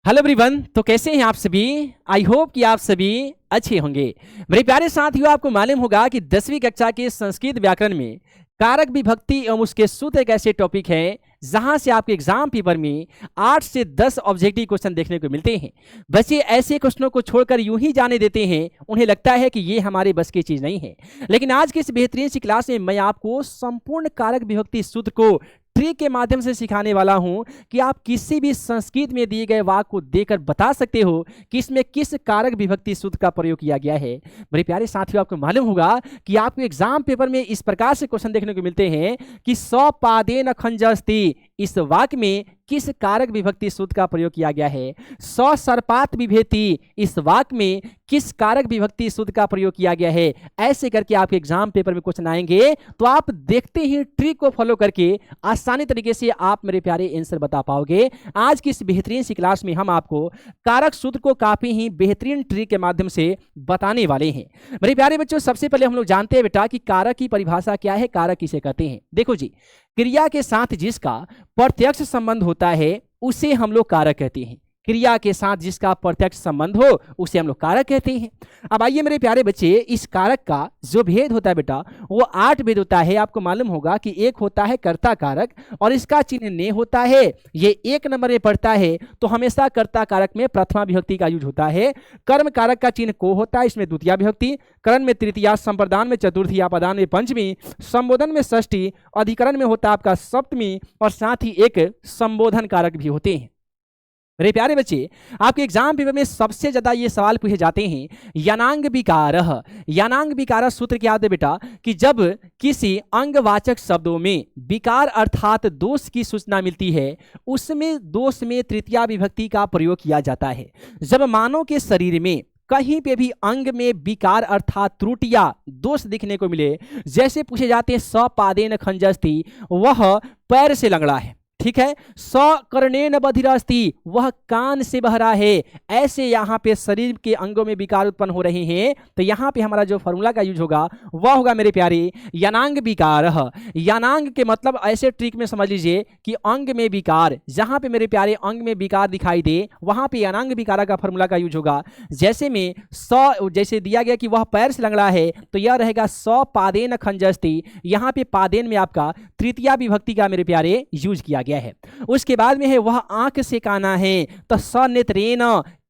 Hello everyone. तो कैसे हैं आप सभी? आई होप कि आप सभी अच्छे होंगे। मेरे प्यारे साथियों, आपको मालूम होगा कि 10वीं कक्षा के संस्कृत व्याकरण में कारक विभक्ति एवं उसके सूत्र एक ऐसे टॉपिक है जहां से आपके एग्जाम पेपर में 8 से 10 ऑब्जेक्टिव क्वेश्चन देखने को मिलते हैं। बच्चे ऐसे क्वेश्चनों को छोड़कर यूं ही जाने देते हैं, उन्हें लगता है कि ये हमारे बस की चीज नहीं है। लेकिन आज की इस बेहतरीन सी क्लास में मैं आपको संपूर्ण कारक विभक्ति सूत्र को ट्रिक के माध्यम से सिखाने वाला हूं कि आप किसी भी संस्कृत में दिए गए वाक्य को देखकर बता सकते हो कि इसमें किस कारक विभक्ति सूत्र का प्रयोग किया गया है। मेरे प्यारे साथियों, आपको मालूम होगा कि आपको एग्जाम पेपर में इस प्रकार से क्वेश्चन देखने को मिलते हैं कि सपादेन खंजस्ति, इस वाक्य में किस कारक विभक्ति सूत्र का प्रयोग किया गया है। सर्पात विभेति, इस वाक्य में किस कारक विभक्ति सूत्र का प्रयोग किया गया है। ऐसे करके आपके एग्जाम पेपर में क्वेश्चन आएंगे तो आप देखते ही ट्रिक को फॉलो करके आसानी तरीके से आप मेरे प्यारे आंसर बता पाओगे। आज की इस बेहतरीन सी क्लास में हम आपको कारक सूत्र को काफी ही बेहतरीन ट्रिक के माध्यम से बताने वाले हैं। मेरे प्यारे बच्चों, सबसे पहले हम लोग जानते हैं बेटा कि कारक की परिभाषा क्या है, कारक किसे कहते हैं। देखो जी, क्रिया के साथ जिसका प्रत्यक्ष संबंध होता है उसे हम लोग कारक कहते हैं। क्रिया के साथ जिसका प्रत्यक्ष संबंध हो उसे हम लोग कारक कहते हैं। अब आइए मेरे प्यारे बच्चे, इस कारक का जो भेद होता है बेटा वो 8 भेद होता है। आपको मालूम होगा कि एक होता है कर्ता कारक और इसका चिन्ह ने होता है, ये 1 नंबर में पड़ता है। तो हमेशा कर्ता कारक में प्रथमा विभक्ति का यूज होता है। कर्म कारक का चिन्ह को होता है, इसमें द्वितीया विभक्ति, करण में तृतीया, संप्रदान में चतुर्थी, अपदान में पंचमी, संबोधन में षष्ठी, अधिकरण में होता है आपका सप्तमी और साथ ही एक संबोधन कारक भी होते हैं। मेरे प्यारे बच्चे, आपके एग्जाम पेपर में सबसे ज्यादा ये सवाल पूछे जाते हैं यनांग विकारः। यनांग विकारः सूत्र क्या होता है बेटा कि जब किसी अंगवाचक शब्दों में विकार अर्थात दोष की सूचना मिलती है उसमें दोष में तृतीया विभक्ति का प्रयोग किया जाता है। जब मानव के शरीर में कहीं पे भी अंग में विकार अर्थात त्रुटियां दोष दिखने को मिले, जैसे पूछे जाते हैं सपादेन खंजस्ति, वह पैर से लंगड़ा है, ठीक है। सकर्णेन बधिरस्ति, वह कान से बहरा है। ऐसे यहाँ पे शरीर के अंगों में विकार उत्पन्न हो रहे हैं तो यहाँ पे हमारा जो फॉर्मूला का यूज होगा वह होगा मेरे प्यारे यनांग विकारः। यनांग के मतलब ऐसे ट्रिक में समझ लीजिए कि अंग में विकार, जहाँ पे मेरे प्यारे अंग में विकार दिखाई दे वहाँ पे यनांग विकार का फॉर्मूला का यूज होगा। जैसे में जैसे दिया गया कि वह पैर से लंगड़ा है तो यह रहेगा सपादेन खंजस्ति। यहाँ पे पादेन में आपका तृतीया विभक्ति का मेरे प्यारे यूज किया गया है। उसके बाद में है वह आंख से काना है तो सनेत्रेन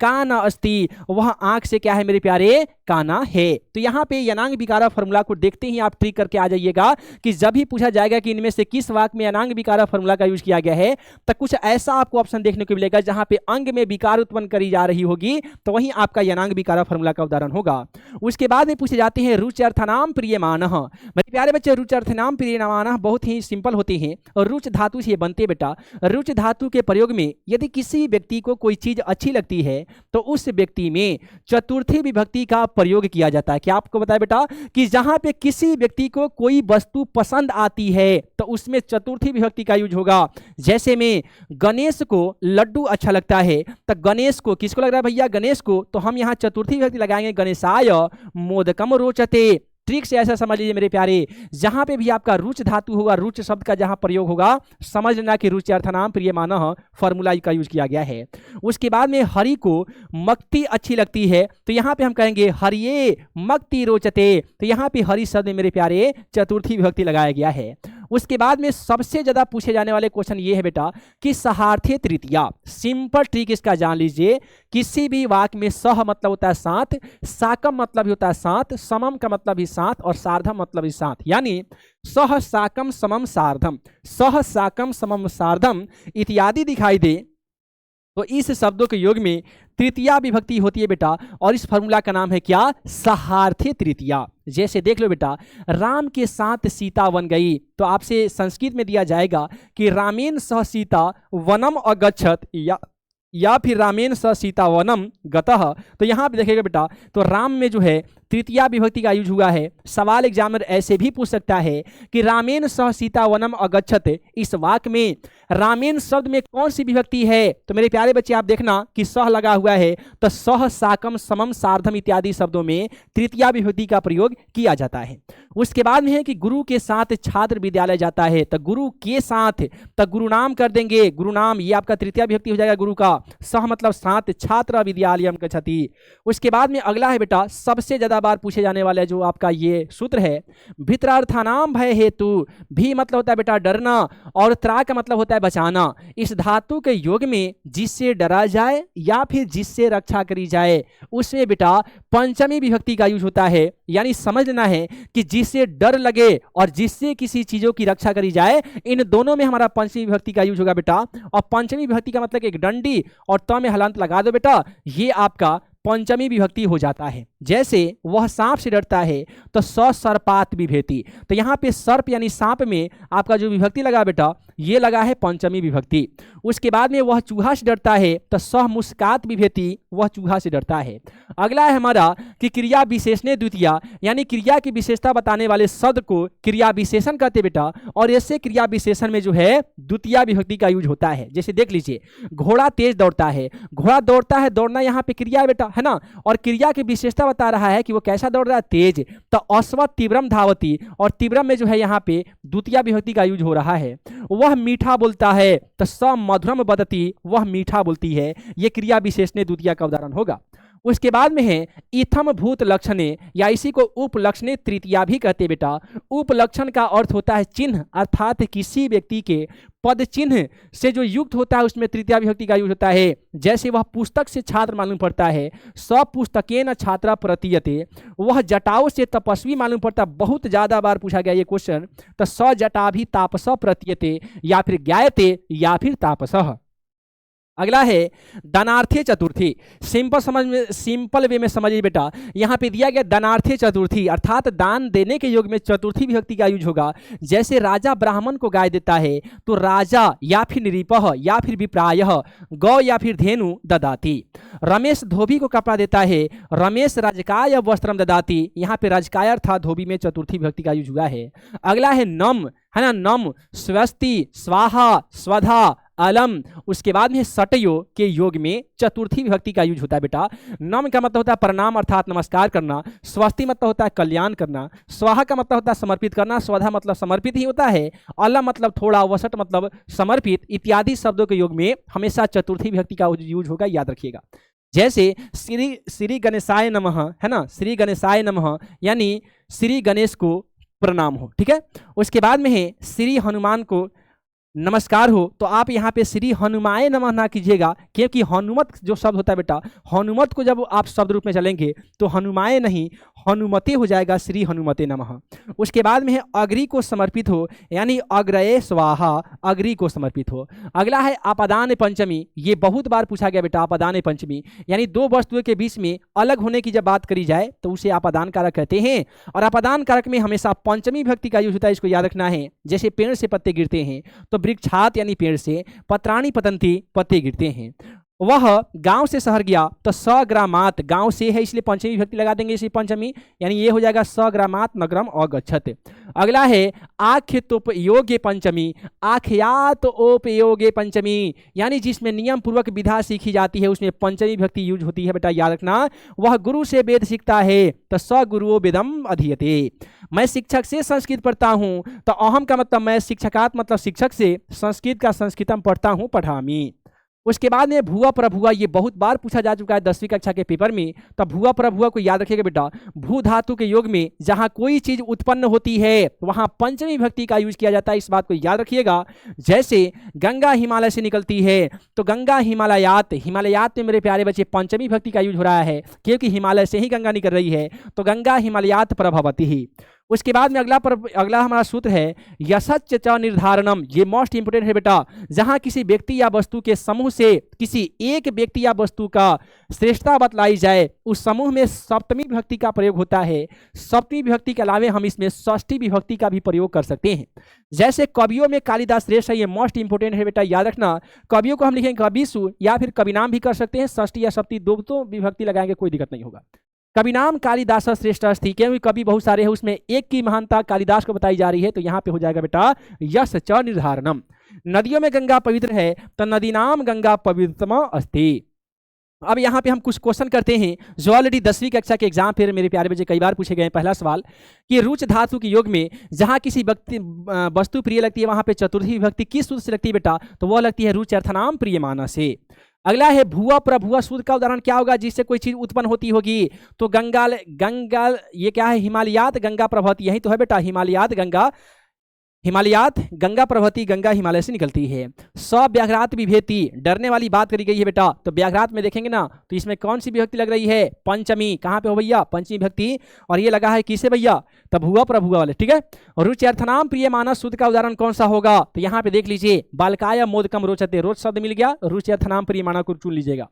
काना अस्ति, वह आंख से क्या है मेरे प्यारे, काना है। तो यहाँ पे यनांग विकारा फॉर्मूला को देखते ही आप ट्रिक करके आ जाइएगा कि जब भी पूछा जाएगा कि इनमें से किस वाक्य में यनांग विकारा फॉर्मूला का यूज किया गया है तो कुछ ऐसा आपको ऑप्शन देखने को मिलेगा जहां पे अंग में विकार उत्पन्न करी जा रही होगी तो वहीं आपका यनांग विकारा फॉर्मूला का उदाहरण होगा। उसके बाद में पूछे जाते हैं रुच्यर्थनाम प्रियमानः। मेरे प्यारे बच्चे, रुच्यर्थनाम प्रियमानः बहुत ही सिंपल होते हैं और रुच धातु से बनते बेटा। रुच धातु के प्रयोग में यदि किसी व्यक्ति को कोई चीज अच्छी लगती है तो उस व्यक्ति में चतुर्थी विभक्ति का प्रयोग किया जाता है। क्या आपको बताया बेटा कि जहां पे किसी व्यक्ति को कोई वस्तु पसंद आती है तो उसमें चतुर्थी विभक्ति का यूज होगा। जैसे में गणेश को लड्डू अच्छा लगता है तो गणेश को, किसको लग रहा है भैया, गणेश को, तो हम यहाँ चतुर्थी विभक्ति लगाएंगे गणेशाय मोदकम रोचते। ट्रिक से ऐसा समझ लीजिए मेरे प्यारे, जहां पे भी आपका रुच धातु होगा, रुच शब्द का जहां प्रयोग होगा समझ लेना कि रुच्यर्थनाम प्रियमानः फॉर्मूला का यूज किया गया है। उसके बाद में हरि को मक्ति अच्छी लगती है तो यहाँ पे हम कहेंगे हरिये मक्ति रोचते। तो यहाँ पे हरि शब्द मेरे प्यारे चतुर्थी विभक्ति लगाया गया है। उसके बाद में सबसे ज्यादा पूछे जाने वाले क्वेश्चन ये है बेटा कि सहार्थे तृतीया। सिंपल ट्रिक इसका जान लीजिए, किसी भी वाक्य में सह मतलब होता है साथ, साकम मतलब भी होता है साथ, समम का मतलब भी साथ और सार्धम मतलब भी साथ। यानी सह साकम समम सार्धम, सह साकम समम सार्धम इत्यादि दिखाई दे तो इस शब्दों के योग में तृतीया विभक्ति होती है बेटा और इस फॉर्मूला का नाम है क्या, सहार्थे तृतीया। जैसे देख लो बेटा, राम के साथ सीता वन गई तो आपसे संस्कृत में दिया जाएगा कि रामेन सह सीता वनम अगच्छत या फिर रामेन सह सीता वनम गतः। तो यहाँ पे देखिएगा बेटा, तो राम में जो है तृतीया विभक्ति का यूज हुआ है। सवाल एग्जामिनर ऐसे भी पूछ सकता है कि रामेन सह सीता वनम अगच्छत, इस वाक्य में रामेन शब्द में कौन सी विभक्ति है? तो मेरे प्यारे बच्चे आप देखना कि सह लगा हुआ है, तो सह, साकम, समम, सार्धम इत्यादि शब्दों में तृतीया विभक्ति का प्रयोग किया जाता है। उसके बाद में है कि गुरु के साथ छात्र विद्यालय जाता है, तो गुरु के साथ, तो गुरुनाम कर देंगे, गुरुनाम ये आपका तृतीया विभक्ति हो जाएगा गुरु का। सह मतलब साथ, छात्र विद्यालयम गच्छति। उसके बाद में अगला है बेटा सबसे ज्यादा बार पूछे जाने वाला जो आपका ये सूत्र है, भित्रार्थानाम भय हेतु। भी मतलब होता है बेटा डरना, और त्रा का मतलब होता है बचाना। इस धातु के योग में जिससे डरा जाए या फिर जिससे रक्षा करी जाए, उसमें बेटा पंचमी विभक्ति का यूज होता है। यानी समझ लेना है कि जिससे डर लगे और जिससे किसी चीजों की रक्षा करी जाए, इन दोनों में हमारा पंचमी विभक्ति का यूज होगा बेटा। और पंचमी विभक्ति का मतलब एक डंडी और त में हलंत लगा दो बेटा, ये आपका पंचमी विभक्ति हो जाता है। जैसे वह सांप से डरता है तो स सर्पात विभेति, तो यहाँ पे सर्प यानी सांप में आपका जो विभक्ति लगा बेटा ये लगा है पंचमी विभक्ति। उसके बाद में वह चूहा से डरता है तो सह मुस्कात विभेति, वह चूहा से डरता है। अगला है हमारा कि क्रिया विशेषण द्वितीया, यानी क्रिया की विशेषता बताने वाले शब्द को क्रिया विशेषण कहते बेटा, और ऐसे क्रिया विशेषण में जो है द्वितीया विभक्ति का यूज होता है। जैसे देख लीजिए, घोड़ा तेज दौड़ता है, घोड़ा दौड़ता है, दौड़ना यहाँ पे क्रिया है बेटा, है ना, और क्रिया की विशेषता बता रहा है कि वो कैसा दौड़ रहा है, तेज। तो अश्व तीव्रम धावती, और तीव्रम में जो है यहाँ पे द्वितीया विभक्ति का यूज हो रहा है। वह मीठा बोलता है तो स मधुरम बदती, वह मीठा बोलती है, यह क्रिया विशेषण द्वितीया का उदाहरण होगा। उसके बाद में है इथम भूत लक्षणे, या इसी को उपलक्षणे तृतीया भी कहते बेटा। उपलक्षण का अर्थ होता है चिन्ह, अर्थात किसी व्यक्ति के पद चिन्ह से जो युक्त होता है उसमें तृतीया विभक्ति का यूज होता है। जैसे वह पुस्तक से छात्र मालूम पड़ता है, सब पुस्तकेन छात्रा प्रतीयते। वह जटाओं से तपस्वी मालूम पड़ता, बहुत ज्यादा बार पूछा गया ये क्वेश्चन। तो स जटा भी तापस प्रतीयते, या फिर ज्ञायते या फिर तापसः। अगला है दानार्थी चतुर्थी। सिंपल वे में समझिए बेटा, यहाँ पे दिया गया दानार्थी चतुर्थी, अर्थात दान देने के योग में चतुर्थी विभक्ति का यूज होगा। जैसे राजा ब्राह्मण को गाय देता है तो राजा या फिर निरीपः या फिर विप्रायः, गौ या फिर धेनु ददाति। रमेश धोबी को कपड़ा देता है, रमेश राजकाय वस्त्रम ददाति, यहाँ पे राजकाय अर्थात धोबी में चतुर्थी विभक्ति का यूज हुआ है। अगला है नम, है ना, नम, स्वस्ति, स्वाहा, स्वधा, अलम। उसके बाद में सटयो के योग में चतुर्थी विभक्ति का यूज होता है बेटा। नम का मतलब होता है प्रणाम अर्थात नमस्कार करना, स्वस्ति मतलब होता है कल्याण करना, स्वाहा का मतलब होता है समर्पित करना, स्वधा मतलब समर्पित ही होता है, अलम मतलब थोड़ा, वसट मतलब समर्पित, इत्यादि शब्दों के योग में हमेशा चतुर्थी विभक्ति का यूज होगा, याद रखिएगा। जैसे श्री गणेशाय नमः, है ना, श्री गणेशाय नमः यानी श्री गणेश को प्रणाम हो, ठीक है। उसके बाद में है श्री हनुमान को नमस्कार हो, तो आप यहाँ पे श्री हनुमाय नमः ना कीजिएगा, क्योंकि हनुमत जो शब्द होता है बेटा, हनुमत को जब आप शब्द रूप में चलेंगे तो हनुमाय नहीं हनुमते हो जाएगा, श्री हनुमते नमः। उसके बाद में है अग्रि को समर्पित हो, यानी अग्रये स्वाहा, अग्रि को समर्पित हो। अगला है आपादान पंचमी, ये बहुत बार पूछा गया बेटा। आपादान पंचमी यानी दो वस्तुओं के बीच में अलग होने की जब बात करी जाए तो उसे आपादान कारक कहते हैं, और आपादान कारक में हमेशा पंचमी विभक्ति का यूज होता है, इसको याद रखना है। जैसे पेड़ से पत्ते गिरते हैं तो वृक्षात यानी पेड़ से, पत्राणी पतंती, पत्ते गिरते हैं। वह गांव से शहर गया तो सग्रामात, गांव से है इसलिए पंचमी विभक्ति लगा देंगे, इसी पंचमी, यानी ये हो जाएगा सग्रामात नगरम अगच्छत। अगला है आख्योपयोगे पंचमी, आख्यात उपयोगे पंचमी, यानी जिसमें नियम पूर्वक विधा सीखी जाती है उसमें पंचमी विभक्ति यूज होती है बेटा, याद रखना। वह गुरु से वेद सीखता है तो स गुरुओ वेदम अधीयते। मैं शिक्षक से संस्कृत पढ़ता हूँ तो अहम का मतलब मैं, शिक्षकात मतलब शिक्षक से, संस्कृत का संस्कृतम पढ़ता हूँ, पढ़ामी। उसके बाद में भुआ प्रभुआ, ये बहुत बार पूछा जा चुका है 10वीं कक्षा के पेपर में, तो भुआ प्रभुआ को याद रखिएगा बेटा। भू धातु के योग में जहां कोई चीज उत्पन्न होती है वहां पंचमी विभक्ति का यूज किया जाता है, इस बात को याद रखिएगा। जैसे गंगा हिमालय से निकलती है तो गंगा हिमालयात, हिमालयात में मेरे प्यारे बच्चे पंचमी विभक्ति का यूज हो रहा है, क्योंकि हिमालय से ही गंगा निकल रही है, तो गंगा हिमालयात प्रभवती ही। उसके बाद में अगला हमारा सूत्र है यशच च निर्धारणम, ये मोस्ट इंपोर्टेंट है बेटा। जहां किसी व्यक्ति या वस्तु के समूह से किसी एक व्यक्ति या वस्तु का श्रेष्ठता बतलाई जाए उस समूह में सप्तमी विभक्ति का प्रयोग होता है। सप्तमी विभक्ति के अलावे हम इसमें षष्ठी विभक्ति का भी प्रयोग कर सकते हैं। जैसे कवियों में कालिदास श्रेष्ठ है, ये मोस्ट इंपोर्टेंट है बेटा, याद रखना। कवियों को हम लिखेंगे कविसु या फिर कवि नाम भी कर सकते हैं, षष्ठी या सप्तमी दो तो विभक्ति लगाएंगे, कोई दिक्कत नहीं होगा। कवि नाम कालिदास श्रेष्ठ अस्ति, क्योंकि कवि बहुत सारे हैं, उसमें एक की महानता कालिदास को बताई जा रही है, तो यहाँ पे हो जाएगा बेटा यश च निर्धारणम। नदियों में गंगा पवित्र है, तो नदी नाम गंगा पवित्रतमा अस्ति। अब यहाँ पे हम कुछ क्वेश्चन करते हैं जो ऑलरेडी 10वीं कक्षा के एग्जाम पे मेरे प्यारे बच्चे कई बार पूछे गए हैं। पहला सवाल कि रुच धातु के योग में जहाँ किसी वस्तु प्रिय लगती है वहाँ पे चतुर्थी विभक्ति किस सूत्र से लगती है बेटा, तो वह लगती है रुच अर्थनाम प्रियमाना से। अगला है भुआ प्रभुआ सूत्र का उदाहरण क्या होगा जिससे कोई चीज उत्पन्न होती होगी, तो गंगाल गंगाल ये क्या है, हिमालयात गंगा प्रभवती, यही तो है बेटा हिमालयात गंगा प्रभवती, गंगा हिमालय से निकलती है। व्याघ्रात विभेति, डरने वाली बात करी गई है बेटा, तो व्याघ्रात में देखेंगे ना तो इसमें कौन सी विभक्ति लग रही है, पंचमी। कहाँ पे हो भैया, पंचमी विभक्ति, और ये लगा है किसे भैया, तब भुआ प्रभुआ वाले, ठीक है। और रुचि अर्थनाम प्रिय मानस सूत्र का उदाहरण कौन सा होगा, तो यहाँ पे देख लीजिए बालकाय मोदकम रोचते, रोच शब्द मिल गया, रुचि अर्थनाम प्रिय माना को चुन लीजिएगा।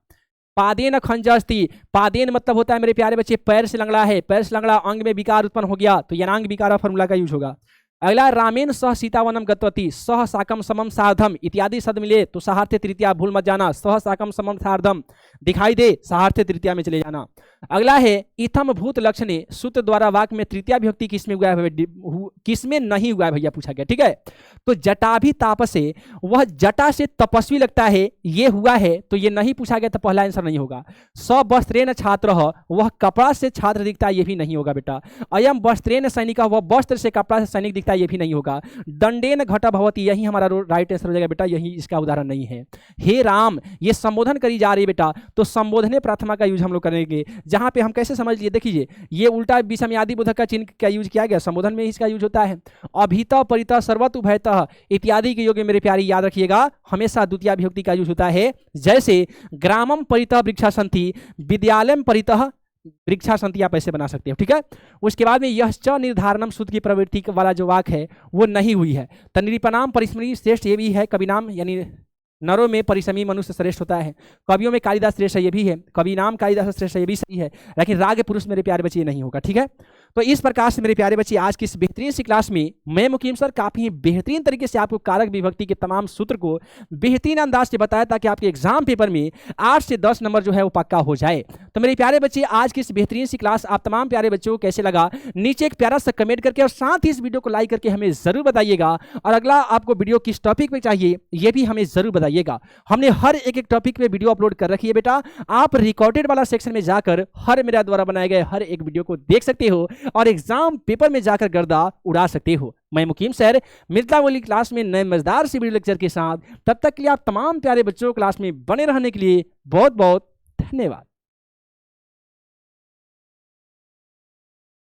पादेन खंजस्ति, पादेन मतलब होता है मेरे प्यारे बच्चे पैर से लंगड़ा है, पैर से लंगड़ा, अंग में विकार उत्पन्न हो गया, तो यनांग विकार फॉर्मूला का यूज होगा। अगला रामेन सह सीतावनम गतवती, सह साकम समम सार्धम इत्यादि शब्द मिले तो सहार्थ तृतीया भूल मत जाना, सह साकम समम सार्धम दिखाई दे सहार्थ तृतीया में चले जाना। अगला है इथम भूत लक्षणे, सूत्र द्वारा वाक्य में तृतीया विभक्ति किसमें हुआ है, किसमें नहीं हुआ है भैया पूछा गया, ठीक है। तो जटा भी तापसे, वह जटा से तपस्वी लगता है, ये हुआ है, तो ये नहीं पूछा गया, तो पहला आंसर नहीं होगा। वस्त्रेण छात्र, वह कपड़ा से छात्र दिखता है, ये भी नहीं होगा बेटा। अयम वस्त्रेण सैनिक, वह वस्त्र से कपड़ा से सैनिक दिखता है, ये भी नहीं होगा। दंडेन घटा भवती, यही हमारा राइट आंसर हो जाएगा बेटा, यही इसका उदाहरण नहीं है। हे राम, ये संबोधन करी जा रही बेटा, तो संबोधने प्रथमा का यूज हम लोग करेंगे, जहां पे हम कैसे समझ लिए, देखिए ये उल्टा विषम आदि बोधक का चिन्ह का यूज किया गया, संबोधन में इसका यूज होता है। अभित परित सर्वत उभयतः इत्यादि के योग में मेरे प्यारे याद रखिएगा हमेशा द्वितीय विभक्ति का यूज होता है, जैसे ग्रामम परितः वृक्षासंति, विद्यालयम परितः वृक्षासंति आप ऐसे बना सकते हो, ठीक है। उसके बाद में यह च निर्धारणम सूत्र की प्रवृत्ति वाला जो वाक है वो नहीं हुई है। तनिपनाम परिस्मृति श्रेष्ठ ये भी है, कवि नाम यानी नरों में परिसमी मनुष्य श्रेष्ठ होता है, कवियों में कालिदास श्रेष्ठ है, ये भी है, कवि नाम कालिदास श्रेष्ठ है, ये भी सही है, लेकिन राग पुरुष मेरे प्यारे बच्चे ये नहीं होगा, ठीक है। तो इस प्रकार से मेरे प्यारे बच्चे आज की इस बेहतरीन सी क्लास में मैं मुकीम सर काफी बेहतरीन तरीके से आपको कारक विभक्ति के तमाम सूत्र को बेहतरीन अंदाज से बताया ताकि आपके एग्जाम पेपर में 8 से 10 नंबर जो है वो पक्का हो जाए। तो मेरे प्यारे बच्चे आज की इस बेहतरीन सी क्लास आप तमाम प्यारे बच्चों को कैसे लगा, नीचे एक प्यारा सा कमेंट करके और साथ ही इस वीडियो को लाइक करके हमें जरूर बताइएगा, और अगला आपको वीडियो किस टॉपिक पे चाहिए ये भी हमें जरूर बताइएगा। हमने हर एक टॉपिक पे वीडियो अपलोड कर रखी है बेटा, आप रिकॉर्डेड वाला सेक्शन में जाकर हर मेरा द्वारा बनाए गए हर एक वीडियो को देख सकते हो और एग्जाम पेपर में जाकर गर्दा उड़ा सकते हो। मैं मुकीम सर मिलता वाली क्लास में नए मजेदार से वीडियो लेक्चर के साथ, तब तक के लिए आप तमाम प्यारे बच्चों क्लास में बने रहने के लिए बहुत बहुत धन्यवाद।